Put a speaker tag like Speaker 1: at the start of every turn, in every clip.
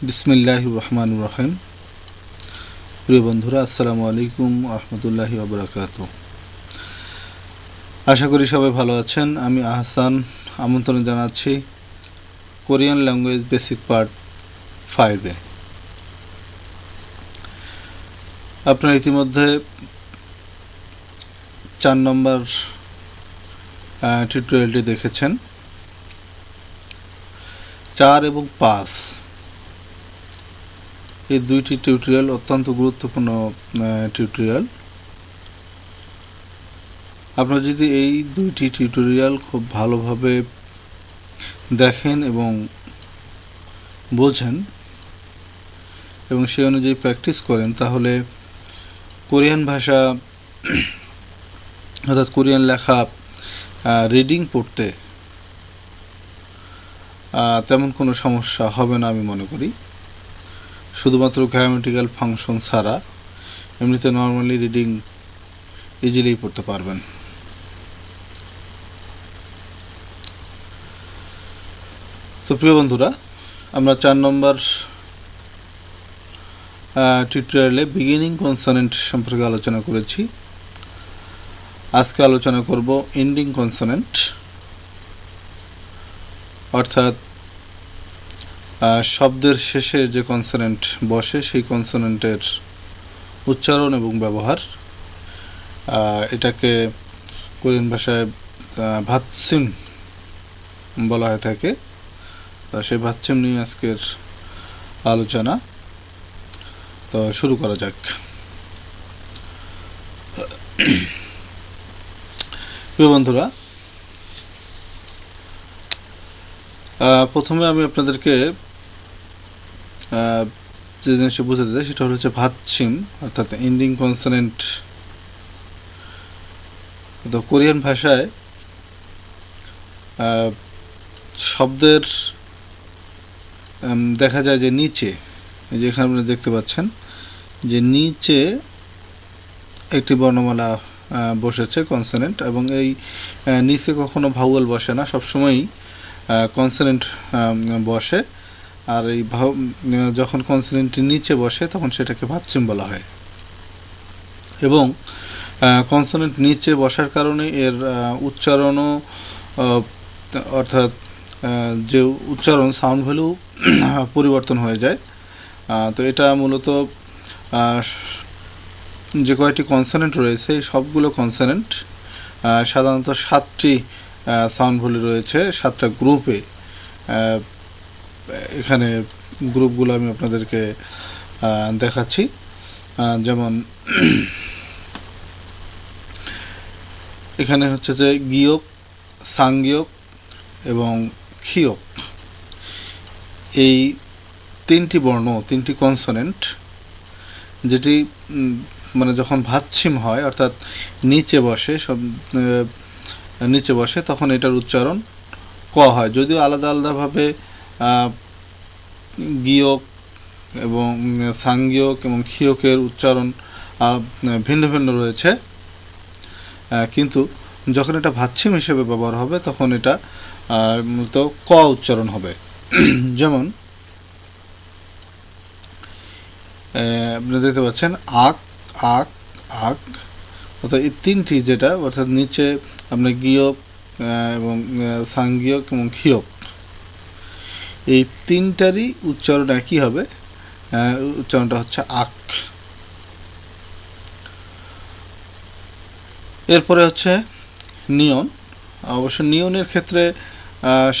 Speaker 1: বিসমিল্লাহির রহমানির রহিম। প্রিয় বন্ধুরা, আসসালামু আলাইকুম রহমতুল্লাহি ওয়া বারাকাতুহু। আশা করি সবাই ভালো আছেন। আমি আহসান আমন্ত্রণ জানাচ্ছি কোরিয়ান ল্যাঙ্গুয়েজ বেসিক পার্ট 5-এ। আপনারা ইতিমধ্যে 4 নম্বর টিউটোরিয়ালটি দেখেছেন। 4 এবং 5 এই দুইটি টিউটোরিয়াল অত্যন্ত গুরুত্বপূর্ণ টিউটোরিয়াল। আপনারা যদি এই দুইটি টিউটোরিয়াল খুব ভালোভাবে দেখেন এবং বোঝেন এবং সেই অনুযায়ী প্র্যাকটিস করেন, তাহলে কোরিয়ান ভাষা অর্থাৎ কোরিয়ান লেখা রিডিং পড়তে তেমন কোনো সমস্যা হবে না আমি মনে করি। শুধুমাত্র গ্রামাটিক্যাল ফাংশন ছাড়া এমনিতে নর্মালি রিডিং ইজিলি পড়তে পারবেন। তো প্রিয় বন্ধুরা, আমরা 4 নম্বর টিউটোরিয়ালে বিগিনিং কনসোনেন্ট সম্পর্কে আলোচনা করেছি। আজকে আলোচনা করব এন্ডিং কনসোনেন্ট, অর্থাৎ শব্দের শেষে যে কনসোনেন্ট বসে সেই কনসোনেন্টের উচ্চারণ এবং ব্যবহার। এটাকে কোরিয়ান ভাষায় ভাতসিম বলা হয়ে থাকে। সেই ভাতসিম নিয়ে আজকের আলোচনা। তো শুরু করা যাক। প্রিয় বন্ধুরা, প্রথমে আমি আপনাদেরকে যে জিনিসটা বোঝাতে চাই সেটা হচ্ছে ভাতসিম অর্থাৎ এন্ডিং কনসোনেন্ট। তো কোরিয়ান ভাষায় শব্দের দেখা যায় যে নিচে, যেখানে আপনি দেখতে পাচ্ছেন যে নিচে একটি বর্ণমালা বসেছে কনসোনেন্ট, এবং এই নিচে কখনো ভাউয়েল বসে না, সবসময়ই কনসোনেন্ট বসে। আর এই যখন কনসোনেন্টটি নিচে বসে তখন সেটাকে ভাতসিম বলা হয়। এবং কনসোনেন্ট নিচে বসার কারণে এর উচ্চারণও অর্থাৎ যে উচ্চারণ সাউন্ড ভ্যালু পরিবর্তন হয়ে যায়। তো এটা মূলত যে কয়টি কনসোনেন্ট রয়েছে এই সবগুলো কনসোনেন্ট সাধারণত 7টি সাউন্ড ভ্যালু রয়েছে 7টা গ্রুপে। এখানে গ্রুপগুলো আমি আপনাদেরকে দেখাচ্ছি। যেমন এখানে হচ্ছে যে গিয়ক, সাংগিয়ক এবং খিয়ক, এই 3টি বর্ণ, 3টি কনসোনেন্ট, যেটি মানে যখন ভাতসিম হয় অর্থাৎ নিচে বসে তখন এটার উচ্চারণ ক হয়। যদিও আলাদা আলাদাভাবে গিয়ক এবং সাংগিয়ক এবং খিয়কের উচ্চারণ ভিন্ন ভিন্ন রয়েছে, কিন্তু যখন এটা ভাতসিম হিসেবে ব্যবহার হবে তখন এটা মূলত ক উচ্চারণ হবে। যেমন আপনি দেখতে পাচ্ছেন আক, আক, আক, অর্থাৎ এই 3টি যেটা অর্থাৎ নিচে আপনার গিয়ক এবং সাংগিয়ক এবং খিয়ক, এই 3টারই উচ্চারণ একই হবে। উচ্চারণটা হচ্ছে আক। এরপরে হচ্ছে নিয়ন। অবশ্য নিয়নের ক্ষেত্রে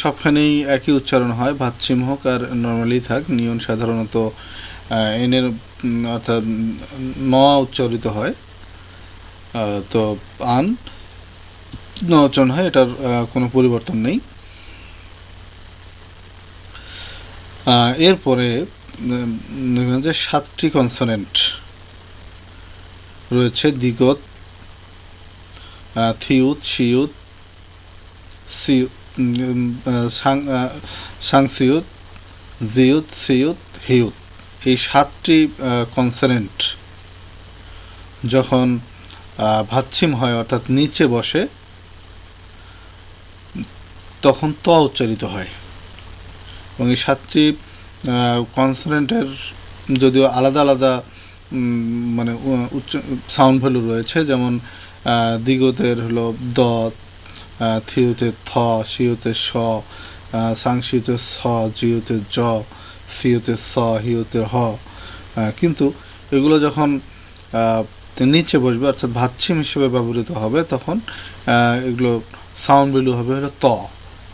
Speaker 1: সবখানেই একই উচ্চারণ হয়, ভাতসিম হোক আর নর্মালি থাক। নিয়ন সাধারণত এনের অর্থাৎ ন উচ্চারিত হয়, তো আন ন উচ্চারণ হয়, এটার কোনো পরিবর্তন নেই। এরপরে যে 7টি কনসোনেন্ট রয়েছে, দিগত, থিউত, শিউত, সাংসিউত, জিউত, সিউত, হিউত, এই 7টি কনসোনেন্ট যখন ভাতসিম হয় অর্থাৎ নিচে বসে তখন ত উচ্চারিত হয়। এবং এই 7টি কনসোনেন্টের যদিও আলাদা আলাদা মানে উচ্চ সাউন্ড ভ্যালু রয়েছে, যেমন দ্বিগতের হলো দ, থিওতে থ, শিওতে স, সাংশিওতে স, জিওতে জ, সিওতে স, হিওতে হ। কিন্তু এগুলো যখন নিচে বসবে অর্থাৎ ভাচ্ছিম হিসেবে ব্যবহৃত হবে তখন এগুলো সাউন্ড ভ্যালু হবে হলো ত,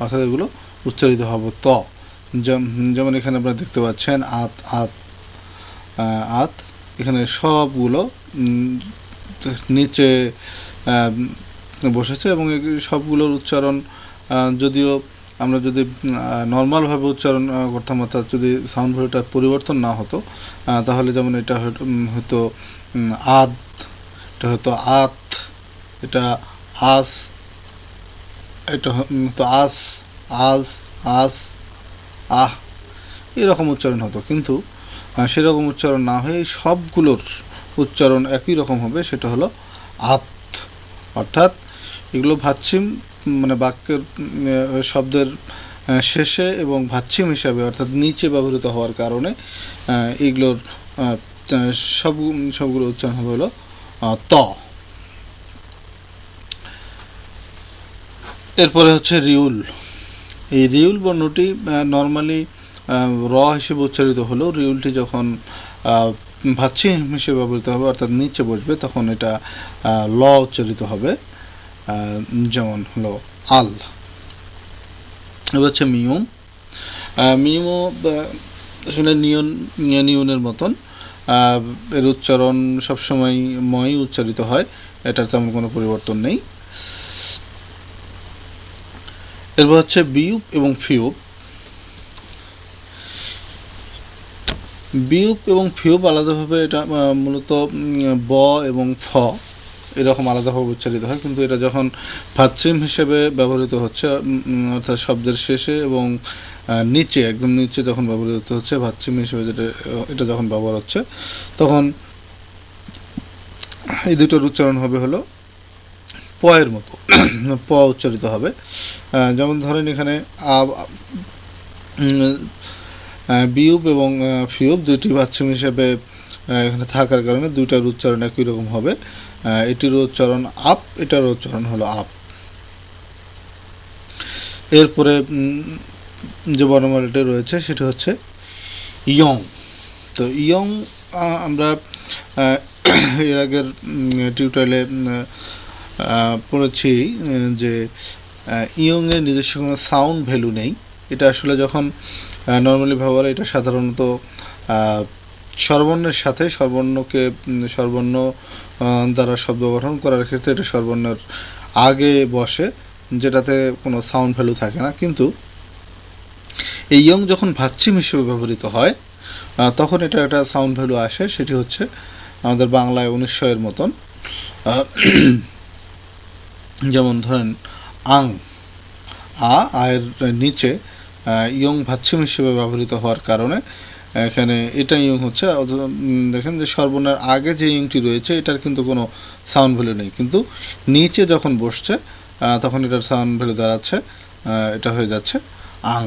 Speaker 1: অর্থাৎ এগুলো উচ্চারিত হবে ত। যেমন এখানে আপনারা দেখতে পাচ্ছেন আত আত আত, এখানে সবগুলো নিচে বসেছে এবং সবগুলোর উচ্চারণ যদিও আমরা যদি নর্মালভাবে উচ্চারণ করতাম অর্থাৎ যদি সাউন্ড ভ্যালুটা পরিবর্তন না হতো তাহলে যেমন এটা হয়তো আদ, এটা হয়তো আত, এটা আস, এটা তো আস, আজ, আস, আহ, এরকম উচ্চারণ হতো। কিন্তু সেরকম উচ্চারণ না হয়ে সবগুলোর উচ্চারণ একই রকম হবে, সেটা হলো আত। অর্থাৎ এগুলো ভাচ্ছিম মানে বাক্যের শব্দের শেষে এবং ভাচ্ছিম হিসাবে অর্থাৎ নিচে ব্যবহৃত হওয়ার কারণে এগুলোর সবগুলো উচ্চারণ হবে হলো ত। এরপরে হচ্ছে রিউল। এই রিউল বর্ণটি নর্মালি র হিসেবে উচ্চারিত হলেও রিউলটি যখন ভাচ্ছিম হিসেবে ব্যবহৃত হবে অর্থাৎ নিচে বসবে তখন এটা ল উচ্চারিত হবে, যেমন হলো আল। এবার হচ্ছে মিয়ম। মিয়মও আসলে নিয়নের মতন, এর উচ্চারণ সবসময় ময় উচ্চারিত হয়, এটার তেমন কোনো পরিবর্তন নেই। এরপর হচ্ছে বিউপ এবং ফিউপ। বিউপ এবং ফিউপ আলাদাভাবে এটা মূলত ব এবং ফ এরকম আলাদাভাবে উচ্চারিত হয়, কিন্তু এটা যখন ভাচ্ছিম হিসেবে ব্যবহৃত হচ্ছে অর্থাৎ শব্দের শেষে এবং নিচে একদম নিচে যখন ব্যবহৃত হচ্ছে ভাচ্ছিম হিসেবে এটা যখন ব্যবহার হচ্ছে তখন এই দুটোর উচ্চারণ হবে হলো প এর মতো, প উচ্চারিত হবে। যেমন ধরেন এখানে বিউপ এবং ফিউপ দুইটি ভাচ্ছিম হিসেবে এখানে থাকার কারণে দুইটার উচ্চারণ একই রকম হবে। এটির উচ্চারণ আপ, এটার উচ্চারণ হলো আপ। এরপরে যে বর্ণমালাটি রয়েছে সেটা হচ্ছে ইয়ং। তো ইয়ং আমরা এর আগের টিউটোরিয়ালে পড়েছি যে ইয়ংয়ের নিজস্ব কোনো সাউন্ড ভ্যালু নেই। এটা আসলে যখন নর্মালি ব্যবহার এটা সাধারণত স্বরবর্ণের সাথে স্বরবর্ণ দ্বারা শব্দ গঠন করার ক্ষেত্রে এটা স্বরবর্ণের আগে বসে, যেটাতে কোনো সাউন্ড ভ্যালু থাকে না। কিন্তু এই ইয়ং যখন ভাচ্ছিম হিসেবে ব্যবহৃত হয় তখন এটা একটা সাউন্ড ভ্যালু আসে, সেটি হচ্ছে আমাদের বাংলায় 1900 এর মতন। যেমন ধরেন আং, আয়ের নিচে ইয়ং ভাচ্ছিম হিসেবে ব্যবহৃত হওয়ার কারণে এখানে এটা ইয়ং হচ্ছে। দেখেন যে স্বরবর্ণের আগে যে ইয়ংটি রয়েছে এটার কিন্তু কোনো সাউন্ড ভ্যালু নেই, কিন্তু নিচে যখন বসছে তখন এটার সাউন্ড ভ্যালু দাঁড়াচ্ছে, এটা হয়ে যাচ্ছে আং।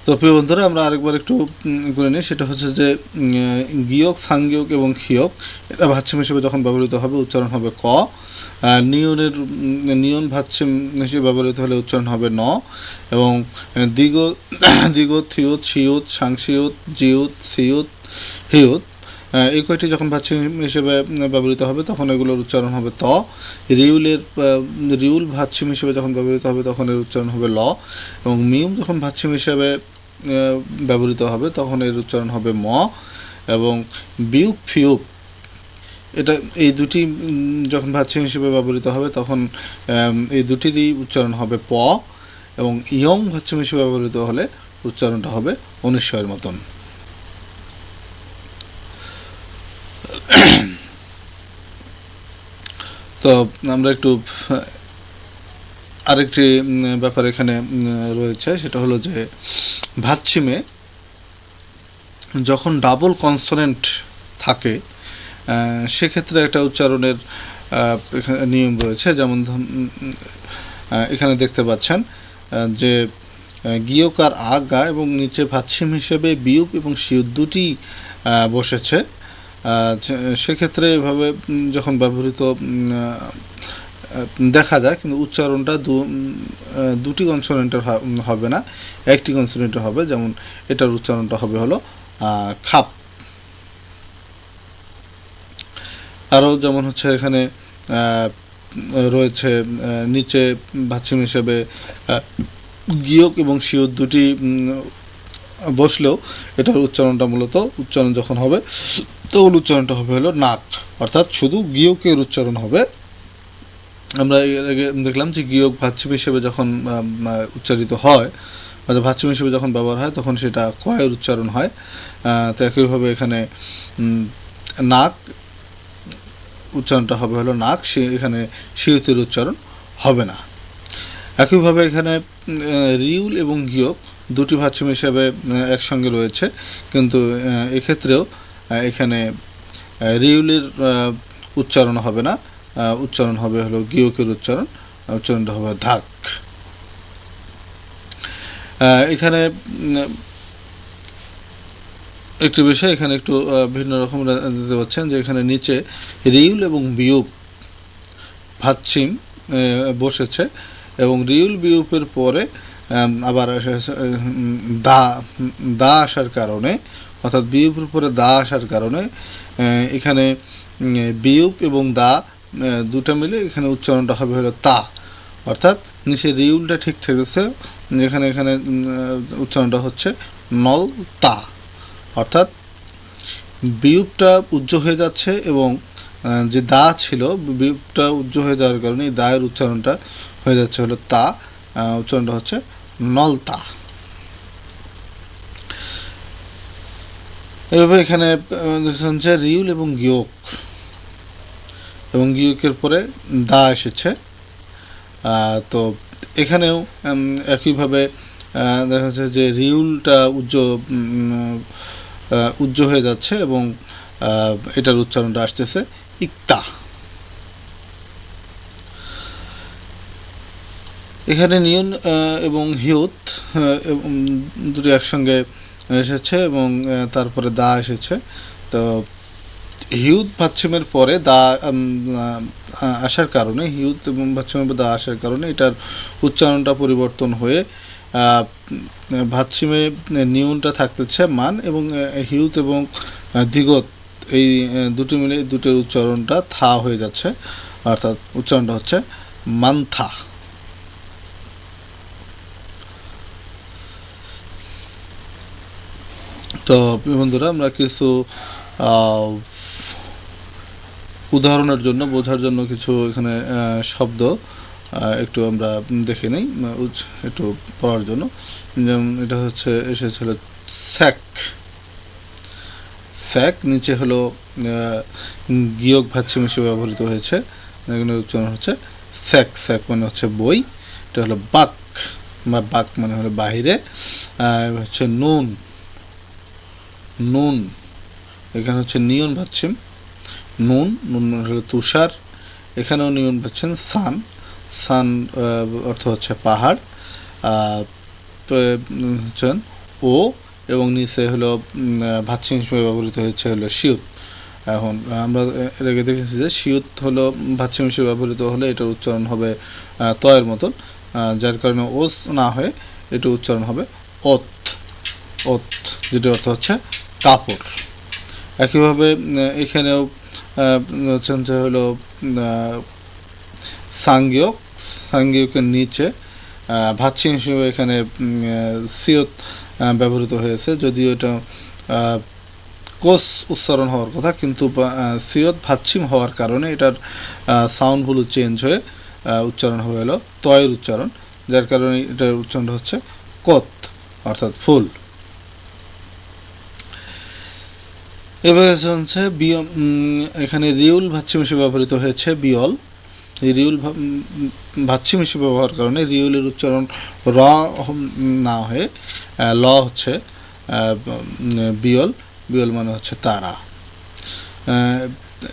Speaker 1: তো প্রিয় বন্ধুরা আমরা আরেকবার একটু করে নিই, সেটা হচ্ছে যে গিয়ক, সাংগিয়ক এবং খিয়ক এটা ভাচ্ছিম হিসেবে যখন ব্যবহৃত হবে উচ্চারণ হবে ক। নিয়ন ভাচ্ছিম হিসেবে ব্যবহৃত হলে উচ্চারণ হবে ন। এবং দ্বিগত, থিয়ত, শিয়ত, সাংশিয়ত, জিয়ত, সিয়ত, হিয়ত এই কয়টি যখন ভাচ্ছিম হিসেবে ব্যবহৃত হবে তখন এগুলোর উচ্চারণ হবে ত। রিউল ভাচ্ছিম হিসেবে যখন ব্যবহৃত হবে তখন এর উচ্চারণ হবে ল। এবং মিউম যখন ভাচ্ছিম হিসেবে ব্যবহৃত হবে তখন এর উচ্চারণ হবে ম। এবং বিউপ, ফিউপ এটা এই দুটি যখন ভাচ্ছিম হিসেবে ব্যবহৃত হবে তখন এই দুটিরই উচ্চারণ হবে প। এবং ইয়ং ভাচ্ছিম হিসেবে ব্যবহৃত হলে উচ্চারণটা হবে 1900 এর মতন। তো আমরা একটু আরেকটি ব্যাপার এখানে রয়েছে, সেটা হলো যে ভাচ্ছিমে যখন ডাবল কনসোনেন্ট থাকে সেক্ষেত্রে একটা উচ্চারণের নিয়ম রয়েছে। যেমন এখানে দেখতে পাচ্ছেন যে গীয়কার আগা এবং নিচে ভাচ্ছিম হিসেবে বিউপ এবং শিউত দুটি বসেছে, সেক্ষেত্রে এভাবে যখন ব্যবহৃত দেখা যায়, কিন্তু উচ্চারণটা দুটি কনসোনেন্টের হবে না, একটি কনসোনেন্টের হবে। যেমন এটার উচ্চারণটা হবে হলো খাপ। আরও যেমন হচ্ছে এখানে রয়েছে নিচে ভাচ্ছিম হিসেবে গীয়ক এবং শিউত দুটি বসলেও এটার উচ্চারণটা মূলত উচ্চারণ যখন হবে তখন উচ্চারণটা হবে হলো নাক, অর্থাৎ শুধু গীয়কের উচ্চারণ হবে। আমরা এর আগে দেখলাম যে গীয়ক ভাচ্ছিম হিসেবে যখন উচ্চারিত হয়, অর্থাৎ ভাচ্ছিম হিসেবে যখন ব্যবহার হয় তখন সেটা কয়ের উচ্চারণ হয়। তো একইভাবে এখানে নাক উচ্চারণটা হবে হলো নাক, এখানে শিউতের উচ্চারণ হবে না। একইভাবে এখানে রিউল এবং গীয়ক দুটি ভাচ্ছিম হিসেবে একসঙ্গে রয়েছে, কিন্তু এক্ষেত্রেও এখানে রিউলের উচ্চারণ হবে না, উচ্চারণ হবে হলো গীয়কের উচ্চারণটা হবে ধাক। এখানে একটি বিষয় এখানে একটু ভিন্ন রকম দিতে পাচ্ছেন যে এখানে নিচে রিউল এবং বিউপ ভাচ্ছিম বসেছে এবং রিউল বিউপের পরে আবার দা আসার কারণে, অর্থাৎ বিউপের পরে দা আসার কারণে এখানে বিউপ এবং দা দুটা মিলে এখানে উচ্চারণটা হবে হলো তা, অর্থাৎ নিচে রিউলটা ঠিক থেকেছে, এখানে উচ্চারণটা হচ্ছে নল তা, অর্থাৎ বিউপটা উজ্জ্ব হয়ে যাচ্ছে এবং যে দা ছিল বিউপটা উজ্জ্ব হয়ে যাওয়ার কারণে এই দায়ের উচ্চারণটা হয়ে যাচ্ছে হলো তা, উচ্চারণটা হচ্ছে নলতা। এভাবে এখানে হচ্ছে রিউল এবং গীয়ক এবং গীয়কের পরে দা এসেছে। তো এখানেও একইভাবে দেখা যাচ্ছে যে রিউলটা উজ্জ্ব হয়ে যাচ্ছে এবং এটার উচ্চারণটা আসতেছে ইক্তা। এখানে নিয়ন এবং হিউত দুটি একসঙ্গে এসেছে এবং তারপরে দা এসেছে। তো হিউত ভাচ্ছিমের পরে দা আসার কারণে, হিউত এবং ভাচ্ছিমের পরে দা আসার কারণে এটার উচ্চারণটা পরিবর্তন হয়ে ভাচ্ছিমে নিয়নটা থাকতেছে মান এবং হিউত এবং দিগত এই দুটি মিলে দুটোর উচ্চারণটা থা হয়ে যাচ্ছে, অর্থাৎ উচ্চারণটা হচ্ছে মানথা। তো বন্ধুরা, আমরা কিছু উদাহরণের জন্য বোঝার জন্য কিছু এখানে শব্দ একটু আমরা দেখে নিই একটু পড়ার জন্য। যেমন এটা হচ্ছে এসেছিল স্যাক, স্যাক নিচে হলো গীয়ক ভাচ্ছিম হিসেবে ব্যবহৃত হয়েছে, এখানে উচ্চারণ হচ্ছে স্যাক, স্যাক মানে হচ্ছে বই। এটা হলো বাক বা বাক মানে হলো বাহিরে, হচ্ছে নুন, নুন এখানে হচ্ছে নিয়ন ভাচ্ছিম নুন, নুন মানে হলো তুষার, এখানেও নিয়ন ভাচ্ছেন সান, সান অর্থ হচ্ছে পাহাড়, হচ্ছেন ও এবং নিচে হলো ভাচ্ছিম হিসেবে ব্যবহৃত হয়েছে হলো শিউত। এখন আমরা এর আগে দেখেছি যে শিউত হলো ভাচ্ছিম হিসেবে ব্যবহৃত হলে এটার উচ্চারণ হবে তয়ের মতন, যার কারণে ওস না হয়ে এটা উচ্চারণ হবে ওত, ওত, যেটা অর্থ হচ্ছে কাপড়। একইভাবে এখানেও হচ্ছেন যে হলো সাংগিয়ক, সাংগিয়কের নিচে ভাচ্ছিম হিসেবে এখানে সিয়ত ব্যবহৃত হয়েছে, যদিও এটা কোস উচ্চারণ হওয়ার কথা, কিন্তু সিয়ত ভাচ্ছিম হওয়ার কারণে এটার সাউন্ডগুলো চেঞ্জ হয়ে উচ্চারণ হয়ে গেল তয়ের উচ্চারণ, যার কারণে এটার উচ্চারণটা হচ্ছে কত, অর্থাৎ ফুল। এবার হচ্ছে এখানে রিউল ভাচ্ছিম হিসেবে ব্যবহৃত হয়েছে বিয়ল, রিউল ভাচ্ছিম হিসেবে ব্যবহার কারণে রিউলের উচ্চারণ র না হয়ে ল হচ্ছে বিয়ল, বিয়ল মানে হচ্ছে তারা।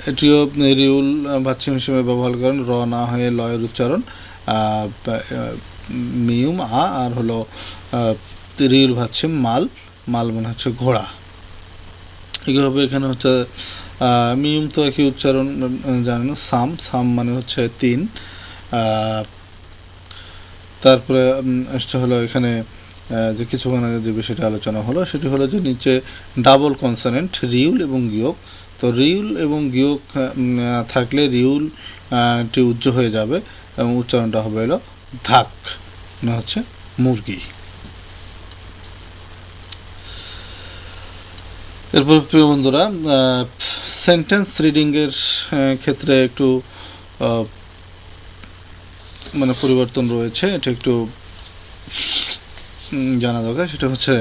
Speaker 1: এটিও রিউল ভাচ্ছিম হিসেবে ব্যবহার করেন র না হয়ে লয়ের উচ্চারণ মিউম আ, আর হলো রিউল ভাচ্ছিম মাল, মাল মানে হচ্ছে ঘোড়া। এইভাবে এখানে হচ্ছে মিউম তো একই উচ্চারণ জানেন, সাম, সাম মানে হচ্ছে 3। তারপরে এটা হলো এখানে যে কিছুক্ষণ আগে যে বিষয়টা আলোচনা হলো সেটি হলো যে নিচে ডাবল কনসোনেন্ট রিউল এবং গিয়ক। তো রিউল এবং গিয়ক থাকলে রিউলটি উজ্জ হয়ে যাবে এবং উচ্চারণটা হবে হলো ধাক, মানে হচ্ছে মুরগি। এরপর প্রিয় বন্ধুরা, সেন্টেন্স রিডিংয়ের ক্ষেত্রে একটু মানে পরিবর্তন রয়েছে, এটা একটু জানা দরকার। সেটা হচ্ছে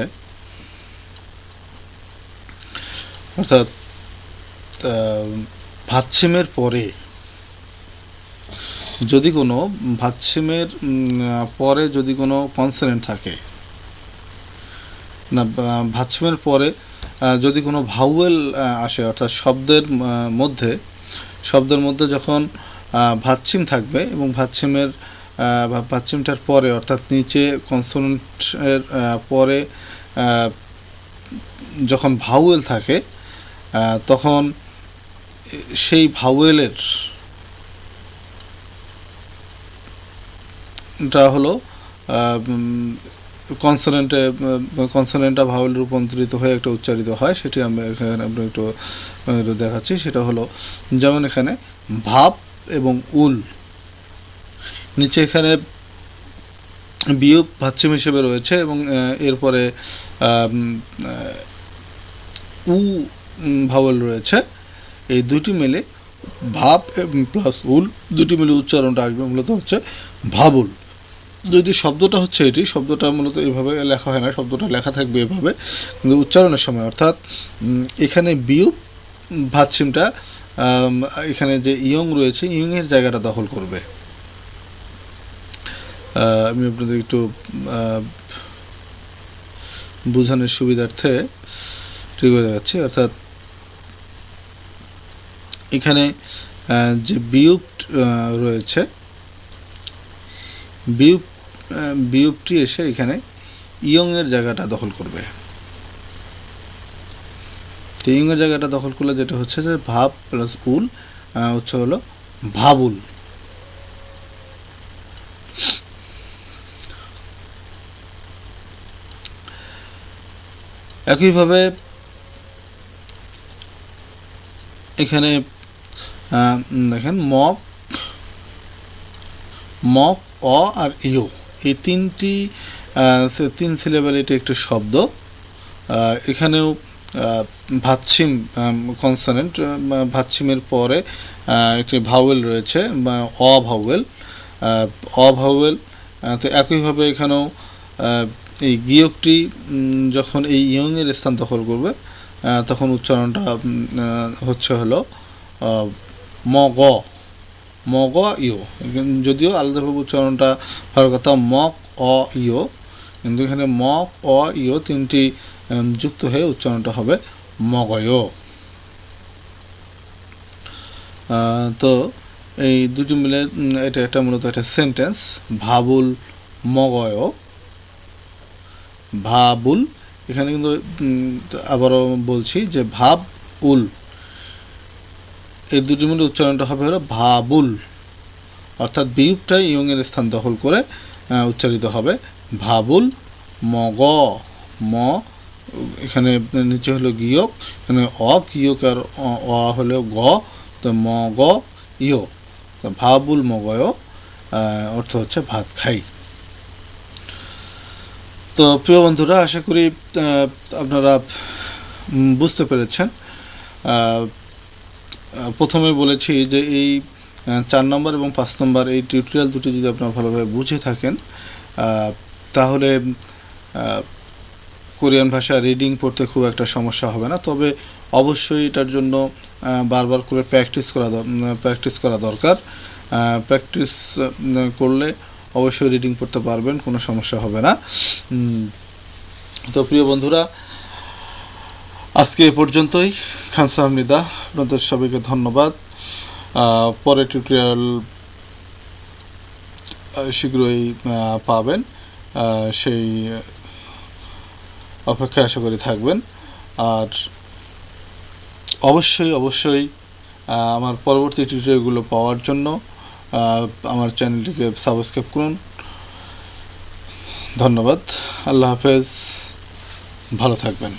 Speaker 1: অর্থাৎ ভাচ্ছিমের পরে যদি কোনো যদি কোনো কনসোনেন্ট থাকে না, ভাচ্ছিমের পরে যদি কোনো ভাউয়েল আসে, অর্থাৎ শব্দের মধ্যে যখন ভাচ্ছিম থাকবে এবং ভাচ্ছিমটার পরে অর্থাৎ নিচে কনসোনেন্টের পরে যখন ভাউয়েল থাকে তখন সেই ভাউয়েলের টা হলো কনসোনেন্টটা ভাওয়েল রূপান্তরিত হয়ে একটা উচ্চারিত হয়, সেটি আমরা এখানে আমরা একটু দেখাচ্ছি। সেটা হলো যেমন এখানে ভাব এবং উল, নিচে এখানে বিয়োগ ভাচ্ছিম হিসেবে রয়েছে এবং এরপরে উ ভাওয়েল রয়েছে। এই দুটি মিলে ভাব প্লাস উল দুটি মিলে উচ্চারণটা আসবে মূলত হচ্ছে ভাবুল। যদি শব্দটা হচ্ছে এটি, শব্দটা মূলত এইভাবে লেখা হয় না, শব্দটা লেখা থাকবে এভাবে, কিন্তু উচ্চারণের সময় অর্থাৎ এখানে বিয়োগ ভাচ্ছিমটা এখানে যে ইয়ং রয়েছে ইয়ংয়ের জায়গাটা দখল করবে। আমি আপনাদের একটু বোঝানোর সুবিধার্থে ঠিক হয়ে যাচ্ছে। অর্থাৎ এখানে যে বিয়োগ রয়েছে, বিয়োগটি এসে এখানে ইয়ংয়ের জায়গাটা দখল করবে। তো ইয়ংয়ের জায়গাটা দখল করলে যেটা হচ্ছে যে ভাব প্লাস উল হচ্ছে হলো ভাবুল। একইভাবে এখানে দেখেন মক, অ আর ইও, এই তিন সিলেবাল এটি একটি শব্দ। এখানেও ভাচ্ছিম কনসোনেন্ট, ভাচ্ছিমের পরে একটি ভাওয়েল রয়েছে বা অভাওয়েল। তো একইভাবে এখানেও এই গিয়কটি যখন এই ইয়ংয়ের স্থান দখল করবে তখন উচ্চারণটা হচ্ছে হলো মগ ইও। যদিও আলাদাভাবে উচ্চারণটা হওয়ার কথা মক অ ইও, কিন্তু এখানে মক অ ইও তিনটি যুক্ত হয়ে উচ্চারণটা হবে মগয়। তো এই দুটি মিলে এটা একটা মূলত একটা সেন্টেন্স, ভাবুল মগয় ভাবুল। এখানে কিন্তু আবারও বলছি যে ভাব উল এই দুটি মিলে উচ্চারণটা হবে হলো ভাবুল, অর্থাৎ বিয়োগটা ইয়ংয়ের স্থান দখল করে উচ্চারিত হবে ভাবুল মগ। এখানে নিচে হলো গিয়ক, এখানে গিয়ক আর হলো গ, তো মগ ইয়, তো ভাবুল মগয় অর্থ হচ্ছে ভাত খাই। তো প্রিয় বন্ধুরা, আশা করি আপনারা বুঝতে পেরেছেন। প্রথমে বলেছি যে এই 4 নম্বর এবং 5 নম্বর এই টিউটোরিয়াল দুটি যদি আপনারা ভালোভাবে বুঝে থাকেন তাহলে কোরিয়ান ভাষা রিডিং পড়তে খুব একটা সমস্যা হবে না। তবে অবশ্যই এটার জন্য বারবার করে প্র্যাকটিস করা দরকার। প্র্যাকটিস করলে অবশ্যই রিডিং পড়তে পারবেন, কোনো সমস্যা হবে না। তো প্রিয় বন্ধুরা, আজকে এ পর্যন্তই। খামসাহামনিদা, আপনাদের সবাইকে ধন্যবাদ। পরের টিউটোরিয়াল শীঘ্রই পাবেন, সেই অপেক্ষায় আশা করি থাকবেন। আর অবশ্যই আমার পরবর্তী টিউটোরিয়ালগুলো পাওয়ার জন্য আমার চ্যানেলটিকে সাবস্ক্রাইব করুন। ধন্যবাদ। আল্লাহ হাফেজ। ভালো থাকবেন।